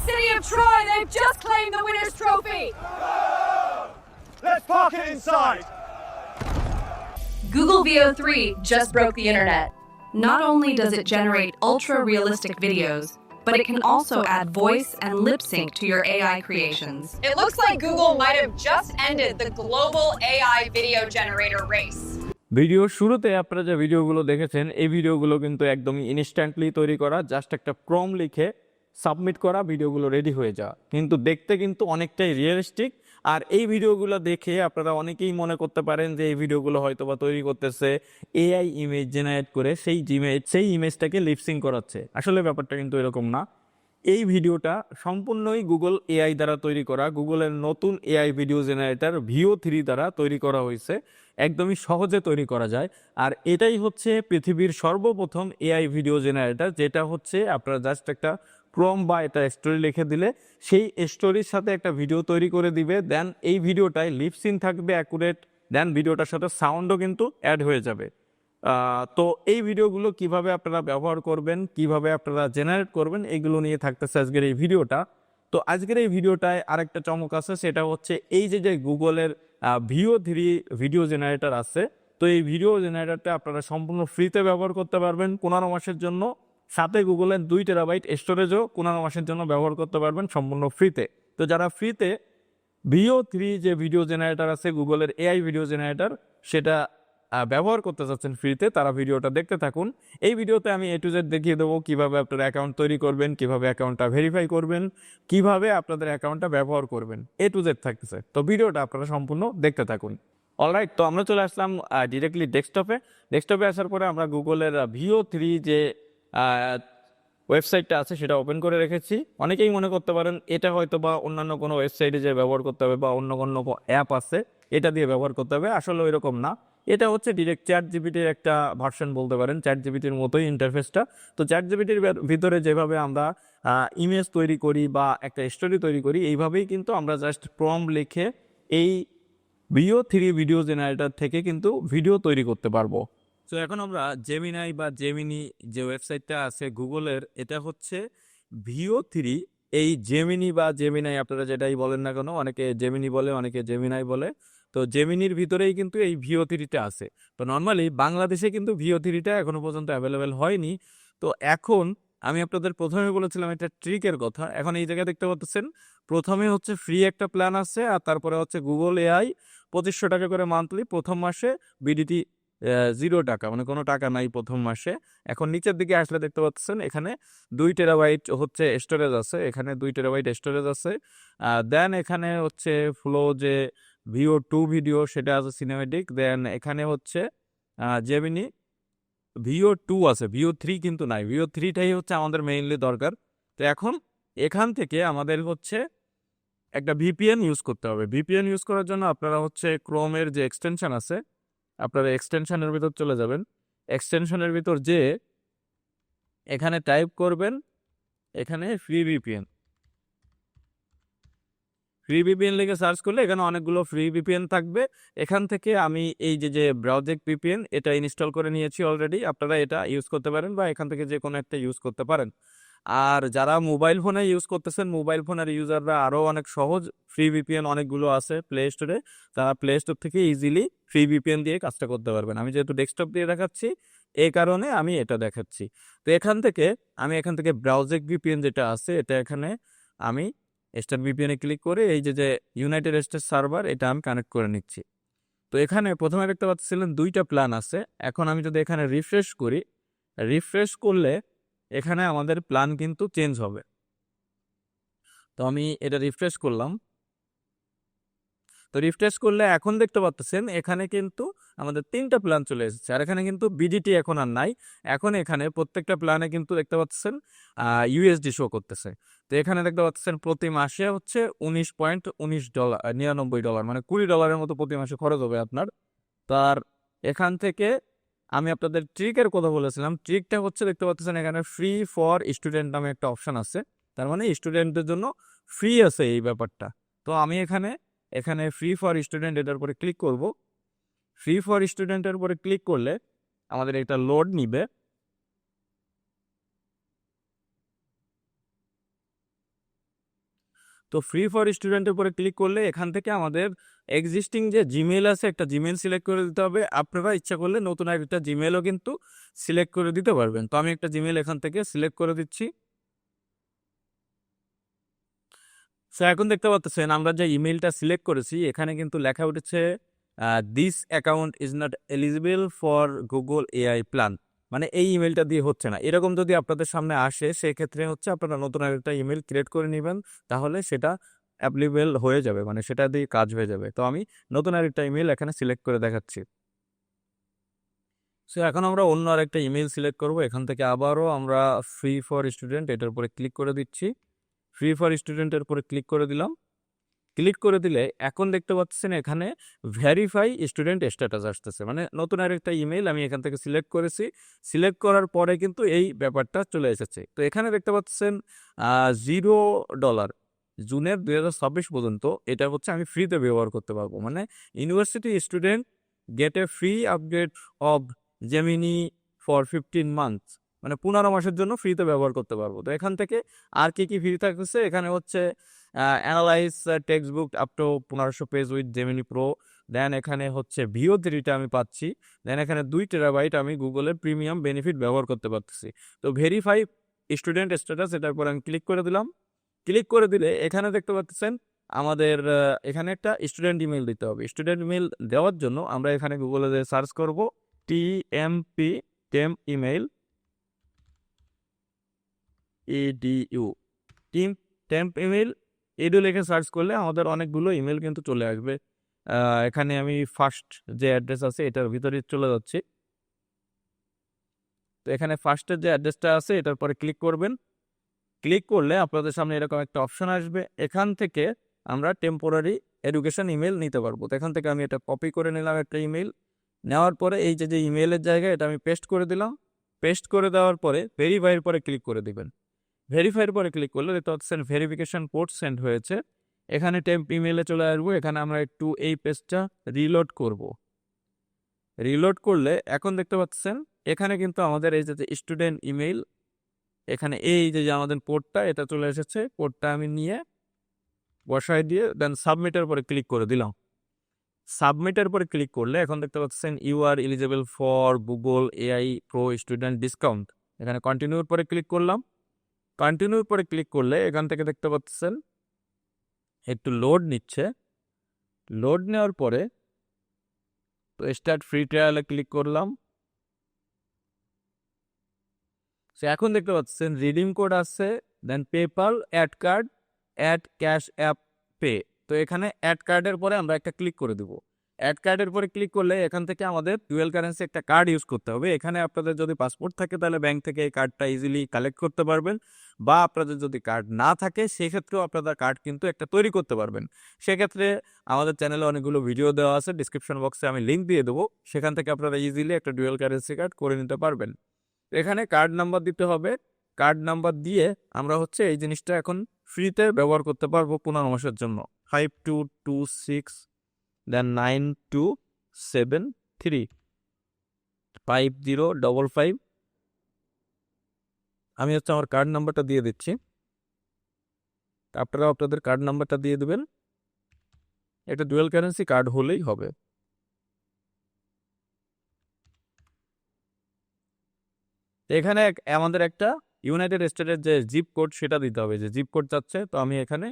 city of Troy, they've just claimed the winner's trophy. Let's park it inside. Google VO3 just broke the internet. Not only does it generate ultra-realistic videos, but it can also add voice and lip sync to your AI creations. It looks like Google might have just ended the global AI video generator race. ভিডিওর শুরুতে আপনারা যে ভিডিওগুলো দেখেছেন এই ভিডিওগুলো কিন্তু একদমই ইনস্ট্যান্টলি তৈরি করা, জাস্ট একটা প্রম্পট লিখে সাবমিট করা, ভিডিওগুলো রেডি হয়ে যাওয়া, কিন্তু দেখতে কিন্তু অনেকটাই রিয়েলিস্টিক। আর এই ভিডিওগুলো দেখে আপনারা অনেকেই মনে করতে পারেন যে এই ভিডিওগুলো হয়তো বা তৈরি করতেছে এআই ইমেজ জেনারেট করে সেই ইমেজটাকে লিপসিং করাচ্ছে। আসলে ব্যাপারটা কিন্তু এরকম না। এই ভিডিওটা সম্পূর্ণই গুগল এআই দ্বারা তৈরি করা, গুগলের নতুন এআই ভিডিও জেনারেটর VO3 দ্বারা তৈরি করা হয়েছে। একদমই সহজে তৈরি করা যায়। আর এটাই হচ্ছে পৃথিবীর সর্বপ্রথম এআই ভিডিও জেনারেটর, যেটা হচ্ছে আপনারা জাস্ট একটা প্রম্পট বা একটা স্টোরি লিখে দিলে সেই স্টোরির সাথে একটা ভিডিও তৈরি করে দিবে। দেন এই ভিডিওটায় লিপসিন থাকবে অ্যাকুরেট, দেন ভিডিওটার সাথে সাউন্ডও কিন্তু অ্যাড হয়ে যাবে। তো এই ভিডিওগুলো কিভাবে আপনারা ব্যবহার করবেন, কিভাবে আপনারা জেনারেট করবেন, এগুলো নিয়ে থাকতেছে আজকের এই ভিডিওটা। তো আজকের এই ভিডিওটায় আরেকটা চমক আছে, সেটা হচ্ছে এই যে গুগলের VO3 ভিডিও জেনারেটর আছে। তো এই ভিডিও জেনারেটরটা আপনারা সম্পূর্ণ ফ্রিতে ব্যবহার করতে পারবেন 15 মাসের জন্য, সাথে গুগলের 2 টেরাবাইট স্টোরেজও 15 মাসের জন্য ব্যবহার করতে পারবেন সম্পূর্ণ ফ্রিতে। তো যারা ফ্রিতে VO3 যে ভিডিও জেনারেটর আছে, গুগলের এআই ভিডিও জেনারেটর, সেটা ব্যবহার করতে চাচ্ছেন ফ্রিতে, তারা ভিডিওটা দেখতে থাকুন। এই ভিডিওতে আমি A to Z দেখিয়ে দেবো কীভাবে আপনারা অ্যাকাউন্ট তৈরি করবেন, কিভাবে অ্যাকাউন্টটা ভেরিফাই করবেন, কিভাবে আপনাদের অ্যাকাউন্টটা ব্যবহার করবেন, A to Z থাকতেছে। তো ভিডিওটা আপনারা সম্পূর্ণ দেখতে থাকুন। অলরাইট, তো আমরা চলে আসলাম ডিরেক্টলি ডেস্কটপে আসার পরে আমরা গুগলের VO3 যে ওয়েবসাইটটা আছে সেটা ওপেন করে রেখেছি। অনেকেই মনে করতে পারেন এটা হয়তো বা অন্যান্য কোনো ওয়েবসাইটে যে ব্যবহার করতে হবে বা অন্য কোনো অ্যাপ আছে এটা দিয়ে ব্যবহার করতে হবে, আসলে ওই রকম না। এটা হচ্ছে ডিরেক্ট ChatGPTর একটা ভার্সন বলতে পারেন, ChatGPTর মতোই ইন্টারফেসটা। তো ChatGPTর ভিতরে যেভাবে আমরা ইমেজ তৈরি করি বা একটা স্টোরি তৈরি করি, এইভাবেই কিন্তু আমরা জাস্ট প্রম্পট লিখে এই VO3 ভিডিও জেনারেটর থেকে কিন্তু ভিডিও তৈরি করতে পারবো। তো এখন আমরা জেমিনাই বা জেমিনি যে ওয়েবসাইটটা আছে গুগলের, এটা হচ্ছে VO3। এই জেমিনি বা জেমিনাই আপনারা যেটাই বলেন না কেন, অনেকে জেমিনি বলে, অনেকে জেমিনাই বলে। তো জেমিনির ভিতরেই কিন্তু এই VO3টা আছে। তো নর্মালি বাংলাদেশে কিন্তু VO3টা এখনো পর্যন্ত অ্যাভেলেবেল হয়নি। তো এখন আমি আপনাদের প্রথমে বলেছিলাম একটা ট্রিকের কথা। এখন এই জায়গায় দেখতে পাচ্ছেন প্রথমে হচ্ছে ফ্রি একটা প্ল্যান আছে, আর তারপরে হচ্ছে গুগল এআই 2500 টাকা করে মান্থলি, প্রথম মাসে বিডিটি 0 টাকা, মানে কোনো টাকা নাই প্রথম মাসে। এখন নিচের দিকে আসলে দেখতে পাচ্ছেন এখানে 2 টেরাবাইট হচ্ছে স্টোরেজ আছে, এখানে 2 টেরাবাইট স্টোরেজ আছে। দেন এখানে হচ্ছে ফ্লো যে VO2 ভিডিও সেটা আছে সিনেমেটিক। দেন এখানে হচ্ছে জেমিনি VO2 আছে, VO3 কিন্তু নাই। VO3টাই হচ্ছে আমাদের মেইনলি দরকার। তো এখন এখান থেকে আমাদের হচ্ছে একটা VPN ইউজ করতে হবে। VPN ইউজ করার জন্য আপনারা হচ্ছে ক্রোমের যে এক্সটেনশন আছে, আপনারা এক্সটেনশনের ভিতর চলে যাবেন। এক্সটেনশনের ভিতর যে এখানে টাইপ করবেন, এখানে ফ্রি VPN লিখে সার্চ করলে এখানে অনেকগুলো ফ্রি VPN থাকবে। এখান থেকে আমি এই যে ব্রাউজিং VPN এটা ইনস্টল করে নিয়েছি অলরেডি। আপনারা এটা ইউজ করতে পারেন বা এখান থেকে যে কোনো একটা ইউজ করতে পারেন। আর যারা মোবাইল ফোনে ইউজ করতেছেন, মোবাইল ফোনের ইউজাররা আরও অনেক সহজ, ফ্রি VPN অনেকগুলো আছে প্লে স্টোরে, তারা প্লে স্টোর থেকে ইজিলি ফ্রি VPN দিয়ে কাজটা করতে পারবেন। আমি যেহেতু ডেস্কটপ দিয়ে দেখাচ্ছি এই কারণে আমি এটা দেখাচ্ছি। তো এখান থেকে ব্রাউজিং VPN যেটা আছে এটা এখানে আমি স্টার VPN ক্লিক করে এই যে ইউনাইটেড স্টেটস সার্ভার এটা আমি কানেক্ট করে নিচ্ছি। তো এখানে প্রথমে দেখতে পাচ্ছিলেন 2টা প্ল্যান আছে। এখন আমি যদি এখানে রিফ্রেশ করলে এখানে আমাদের প্ল্যান কিন্তু চেঞ্জ হবে। তো আমি এটা রিফ্রেশ করলাম। তো রিফ্রেশ করলে এখন দেখতে পাচ্ছেন এখানে কিন্তু আমাদের 3টা প্ল্যান চলে এসেছে। আর এখানে কিন্তু বিডিটি এখন আর নাই। এখন এখানে প্রত্যেকটা প্ল্যানে কিন্তু দেখতে পাচ্ছেন USD শো করতেছে। তো এখানে দেখতে পাচ্ছেন প্রতি মাসে হচ্ছে $19.99, মানে $20 মতো প্রতি মাসে খরচ হবে আপনার। তার এখান থেকে আমি আপনাদের ট্রিকের কথা বলেছিলাম। ট্রিকটা হচ্ছে দেখতে পাচ্ছেন এখানে ফ্রি ফর স্টুডেন্ট নামে একটা অপশন আছে, তার মানে স্টুডেন্টদের জন্য ফ্রি আছে এই ব্যাপারটা। তো আমি এখানে ফ্রি ফর স্টুডেন্ট এটার উপরে ক্লিক করব। ফ্রি ফর স্টুডেন্টের উপরে ক্লিক করলে আমাদের এটা লোড নিবে। তো ফ্রি ফর স্টুডেন্টের উপরে ক্লিক করলে এখান থেকে আমাদের এক্সিস্টিং যে জিমেল আছে একটা জিমেল সিলেক্ট করে দিতে হবে। আপনারা ইচ্ছা করলে নতুন একটা জিমেলও কিন্তু সিলেক্ট করে দিতে পারবেন। তো আমি একটা জিমেল এখান থেকে সিলেক্ট করে দিচ্ছি। সো এখন দেখতে পাচ্ছেন আমরা যে ইমেলটা সিলেক্ট করেছি এখানে কিন্তু লেখা উঠেছে this account is not eligible for Google AI plan, মানে এই ইমেলটা দিয়ে হচ্ছে না। এরকম যদি আপনাদের সামনে আসে সেক্ষেত্রে হচ্ছে আপনারা নতুন একটা ইমেল ক্রিয়েট করে নেবেন, তাহলে সেটা অ্যাপ্লিকেবল হয়ে যাবে, মানে সেটা দিয়ে কাজ হয়ে যাবে। তো আমি নতুন আরেকটা ইমেল এখানে সিলেক্ট করে দেখাচ্ছি। সো এখন আমরা অন্য আরেকটা ইমেল সিলেক্ট করব। এখান থেকে আবারও আমরা ফ্রি ফর স্টুডেন্ট এটার উপরে ক্লিক করে দিচ্ছি। ফ্রি ফর স্টুডেন্টের উপরে ক্লিক করে দিলাম। ক্লিক করে দিলে এখন দেখতে পাচ্ছেন এখানে ভেরিফাই স্টুডেন্ট স্ট্যাটাস আসতেছে, মানে নতুন আরেকটা ইমেল আমি এখান থেকে সিলেক্ট করেছি। সিলেক্ট করার পরে কিন্তু এই ব্যাপারটা চলে এসেছে। তো এখানে দেখতে পাচ্ছেন $0 জুনের 2026 পর্যন্ত এটা হচ্ছে আমি ফ্রিতে ব্যবহার করতে পারবো, মানে university student gate A free upgrade of Gemini for 15 months, মানে 15 মাসের জন্য ফ্রিতে ব্যবহার করতে পারবো। তো এখান থেকে আর কি কি ফ্রি থাকতেছে, এখানে হচ্ছে analyze textbook up to 1500 page with Gemini Pro. Then এখানে হচ্ছে VO3টা আমি পাচ্ছি। দেন এখানে 2 টেরাবাইট আমি গুগলের প্রিমিয়াম বেনিফিট ব্যবহার করতে পারতেছি। তো ভেরিফাই স্টুডেন্ট স্ট্যাটাস এটার পর আমি ক্লিক করে দিলাম। ক্লিক করে দিলে এখানে দেখতে পাচ্ছেন আমাদের এখানে একটা স্টুডেন্ট ইমেল দিতে হবে। স্টুডেন্ট ইমেল দেওয়ার জন্য আমরা এখানে গুগলে যে সার্চ করব TMP temp email EDU temp email edu লিখে সার্চ করলে আমাদের অনেকগুলো ইমেল কিন্তু চলে আসবে। এখানে আমি ফার্স্ট যে অ্যাড্রেস আছে এটার ভিতরে চলে যাচ্ছি। তো এখানে ফার্স্টের যে অ্যাড্রেসটা আছে এটার পরে ক্লিক করবেন। ক্লিক করলে আপনাদের সামনে এরকম একটা অপশন আসবে। এখান থেকে আমরা টেম্পোরারি এডুকেশন ইমেল নিতে পারবো। তো এখান থেকে আমি এটা কপি করে নিলাম একটা ইমেল। নেওয়ার পরে এই যে ইমেলের জায়গায় এটা আমি পেস্ট করে দিলাম। পেস্ট করে দেওয়ার পরে ভেরিফাইয়ের পরে ক্লিক করে দিবেন। ভেরিফাইয়ের পরে ক্লিক করলে দেখতে পাচ্ছেন ভেরিফিকেশন কোড সেন্ড হয়েছে। এখানে টেম্প ইমেলে চলে আসবো। এখানে আমরা একটু এই পেজটা রিলোড করব। রিলোড করলে এখন দেখতে পাচ্ছেন এখানে কিন্তু আমাদের এই যে স্টুডেন্ট ইমেল, এখানে এই যে আমাদের পোর্টটা এটা চলে এসেছে। পোর্টটা আমি নিয়ে বসায় দিয়ে দেন সাবমিটের পরে ক্লিক করে দিলাম। সাবমিটের পরে ক্লিক করলে এখন দেখতে পাচ্ছেন you are eligible for Google AI pro student discount. এখানে কন্টিনিউর পরে ক্লিক করলাম। কন্টিনিউর পরে ক্লিক করলে এখান থেকে দেখতে পাচ্ছেন একটু লোড নিচ্ছে। লোড নেওয়ার পরে তো স্টার্ট ফ্রি ট্রায়ালে ক্লিক করলাম। সো এখন দেখতে পাচ্ছেন রিডিম কোড আছে, then PayPal, add card, add Cash App pay. তো এখানে অ্যাড কার্ডের পরে আমরা একটা ক্লিক করে দেবো। অ্যাড কার্ডের পরে ক্লিক করলে এখান থেকে আমাদের ডুয়েল কারেন্সি একটা কার্ড ইউজ করতে হবে। এখানে আপনাদের যদি পাসপোর্ট থাকে তাহলে ব্যাংক থেকে এই কার্ডটা ইজিলি কালেক্ট করতে পারবেন, বা আপনাদের যদি কার্ড না থাকে সেক্ষেত্রেও আপনারা কার্ড কিন্তু একটা তৈরি করতে পারবেন। সেক্ষেত্রে আমাদের চ্যানেলে অনেকগুলো ভিডিও দেওয়া আছে, ডিসক্রিপশন বক্সে আমি লিঙ্ক দিয়ে দেবো, সেখান থেকে আপনারা ইজিলি একটা ডুয়েল কারেন্সি কার্ড করে নিতে পারবেন। এখানে কার্ড নাম্বার দিতে হবে। কার্ড নাম্বার দিয়ে আমরা হচ্ছে এই জিনিসটা এখন ফ্রিতে ব্যবহার করতে পারবো 15 মাসের জন্য। 5226 দেন 9273 5055। আমি হচ্ছে আমার কার্ড নাম্বারটা দিয়ে দিচ্ছি, আপনারা আপনাদের কার্ড নাম্বারটা দিয়ে দেবেন। এটা ডুয়েল কারেন্সি কার্ড হলেই হবে। এখানে আমাদের একটা ইউনাইটেড স্টেটের যে জিপ কোড সেটা দিতে হবে, যে জিপ কোড চাচ্ছে। তো আমি এখানে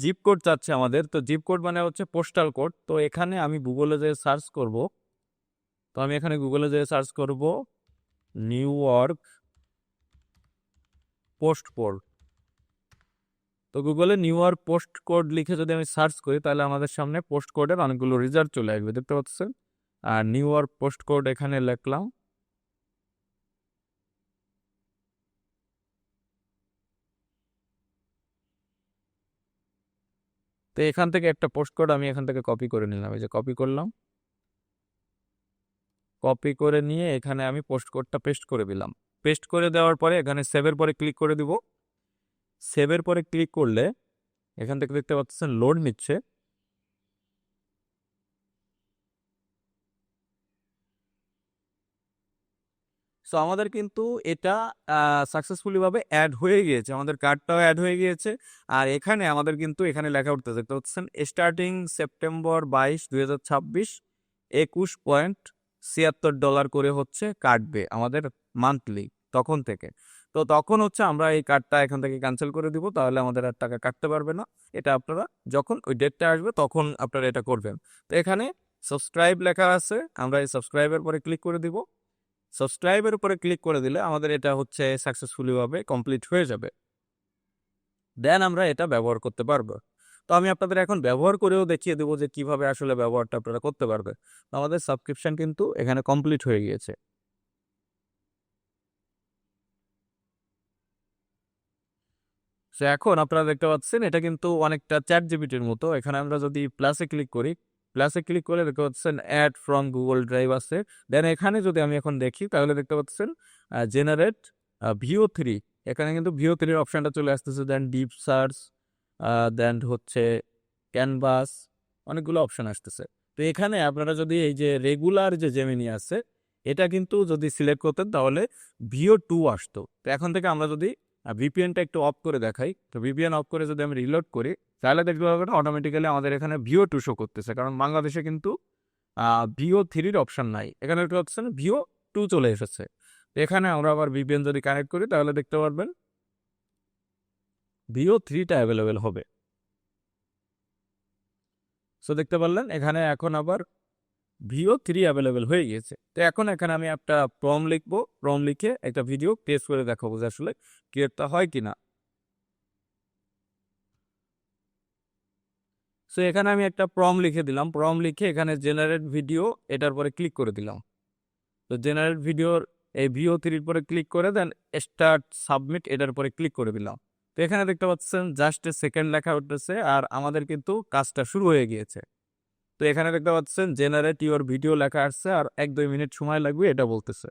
জিপ কোড চাচ্ছে আমাদের। তো জিপ কোড মানে হচ্ছে পোস্টাল কোড। তো এখানে আমি গুগলে যে সার্চ করব, তো আমি এখানে গুগলে যে সার্চ করব নিউ ইয়র্ক পোস্ট কোড। তো গুগলে নিউ ইয়র্ক পোস্ট কোড লিখে যদি আমি সার্চ করি তাহলে আমাদের সামনে পোস্ট কোডের অনেকগুলো রেজাল্ট চলে আসবে, দেখতে পাচ্ছেন। আর নিউ ইয়র্ক পোস্ট কোড এখানে লিখলাম। তো এখান থেকে একটা পোস্ট কোড আমি এখান থেকে কপি করে নিলাম, এই যে কপি করলাম। কপি করে নিয়ে এখানে আমি পোস্ট কোডটা পেস্ট করে দিলাম। পেস্ট করে দেওয়ার পরে এখানে সেভের পরে ক্লিক করে দিব। সেভের পরে ক্লিক করলে এখান থেকে দেখতে পাচ্ছেন লোড নিচ্ছে। সো আমাদের কিন্তু এটা সাকসেসফুলি ভাবে অ্যাড হয়ে গিয়েছে, আমাদের কার্ডটাও অ্যাড হয়ে গিয়েছে। আর এখানে আমাদের কিন্তু এখানে লেখা উঠতেছে, দেখতে পাচ্ছেন স্টার্টিং সেপ্টেম্বর 22, 2026 $21.76 করে হচ্ছে কাটবে আমাদের মান্থলি তখন থেকে। তো তখন হচ্ছে আমরা এই কার্ডটা এখান থেকে ক্যান্সেল করে দিব, তাহলে আমাদের আর টাকা কাটতে পারবে না। এটা আপনারা যখন ওই ডেটটা আসবে তখন আপনারা এটা করবেন। তো এখানে সাবস্ক্রাইব লেখা আছে, আমরা এই সাবস্ক্রাইবের পরে ক্লিক করে দিব। সাবস্ক্রাইবের উপরে ক্লিক করে দিলে আমাদের এটা হচ্ছে সাকসেসফুলি ভাবে কমপ্লিট হয়ে যাবে, দেন আমরা এটা ব্যবহার করতে পারবো। তো আমি আপনাদের এখন ব্যবহার করেও দেখিয়ে দেবো যে কিভাবে আসলে ব্যবহারটা আপনারা করতে পারবে। তো আমাদের সাবস্ক্রিপশন কিন্তু এখানে কমপ্লিট হয়ে গিয়েছে। তো এখন আপনারা দেখতে পাচ্ছেন এটা কিন্তু অনেকটা চ্যাট জিপিটির মতো। এখানে আমরা যদি প্লাসে ক্লিক করি, প্লাসে ক্লিক করে দেখতে পাচ্ছেন অ্যাড ফ্রম গুগল ড্রাইভ আছে। দেন এখানে যদি আমি এখন দেখি তাহলে দেখতে পাচ্ছেন জেনারেট VO3, এখানে কিন্তু VO3 অপশনটা চলে আসতেছে। দেন ডিপ সার্চ, দেন হচ্ছে ক্যানভাস, অনেকগুলো অপশন আসতেছে। তো এখানে আপনারা যদি এই যে রেগুলার যে জেমিনি আছে এটা কিন্তু যদি সিলেক্ট করতেন তাহলে VO2 আসতো। তো এখন থেকে আমরা যদি ভিপিএনটা একটু অফ করে দেখাই, তো ভিপিএন অফ করে যদি আমি রিলোড করি তাহলে দেখতে পাবেন অটোমেটিক্যালি আমাদের এখানে VO2 শো করতেছে, কারণ বাংলাদেশে কিন্তু VO3 অপশন নাই, এখানে একটা অপশন VO2 চলে এসেছে। তো এখানে আমরা আবার ভিপিএন যদি কানেক্ট করি তাহলে দেখতে পারবেন VO3টা অ্যাভেলেবেল হবে। সো দেখতে পারলেন এখানে এখন আবার VO3 অ্যাভেলেবেল হয়ে গিয়েছে। তো এখন এখানে আমি একটা প্রম লিখবো, প্রম লিখে একটা ভিডিও টেস্ট করে দেখাবো যে আসলে ক্লিয়ারটা হয় কিনা। সো এখানে আমি একটা প্রম লিখে দিলাম, প্রম লিখে এখানে জেনারেট ভিডিও এটার পরে ক্লিক করে দিলাম। তো জেনারেট ভিডিওর এই VO3 পরে ক্লিক করে দেন স্টার্ট সাবমিট এটার পরে ক্লিক করে দিলাম। তো এখানে দেখতে পাচ্ছেন জাস্ট এ সেকেন্ড লেখা উঠতেছে আর আমাদের কিন্তু কাজটা শুরু হয়ে গিয়েছে। তো এখানে দেখতে পাচ্ছেন জেনারেট ইউর ভিডিও লেখা আসছে আর 1-2 মিনিট সময় লাগবে এটা বলতেছে।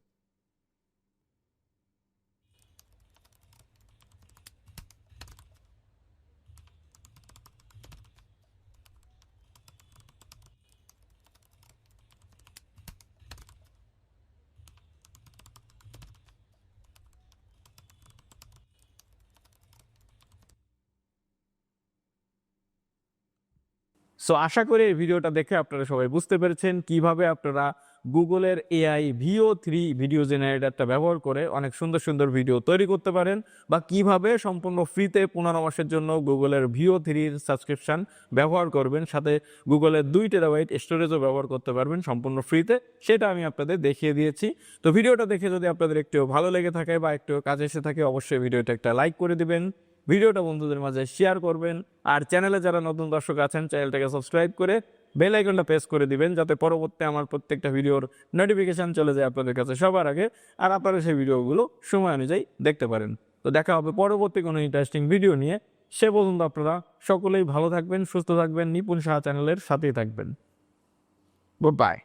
সো আশা করি এই ভিডিওটা দেখে আপনারা সবাই বুঝতে পেরেছেন কিভাবে আপনারা গুগলের AI VO3 ভিডিও জেনারেটরটা ব্যবহার করে অনেক সুন্দর সুন্দর ভিডিও তৈরি করতে পারেন, বা কিভাবে সম্পূর্ণ ফ্রিতে 15 মাসের জন্য গুগলের VO3 সাবস্ক্রিপশন ব্যবহার করবেন, সাথে গুগলের 2 টেরাবাইট স্টোরেজও ব্যবহার করতে পারবেন সম্পূর্ণ ফ্রিতে, সেটা আমি আপনাদের দেখিয়ে দিয়েছি। তো ভিডিওটা দেখে যদি আপনাদের একটু ভালো লেগে থাকে বা একটু কাজে এসে থাকে অবশ্যই ভিডিওটা একটা লাইক করে দিবেন, ভিডিওটা বন্ধুদের মাঝে শেয়ার করবেন, আর চ্যানেলে যারা নতুন দর্শক আছেন চ্যানেলটাকে সাবস্ক্রাইব করে বেল আইকনটা প্রেস করে দিবেন, যাতে পরবর্তী আমার প্রত্যেকটা ভিডিওর নোটিফিকেশন চলে যায় আপনাদের কাছে সবার আগে, আর আপনারা সেই ভিডিওগুলো সময় অনুযায়ী দেখতে পারেন। তো দেখা হবে পরবর্তী কোনো ইন্টারেস্টিং ভিডিও নিয়ে। সে পর্যন্ত আপনারা সকলেই ভালো থাকবেন, সুস্থ থাকবেন, নিপুণ সাহা চ্যানেলের সাথেই থাকবেন। Good bye.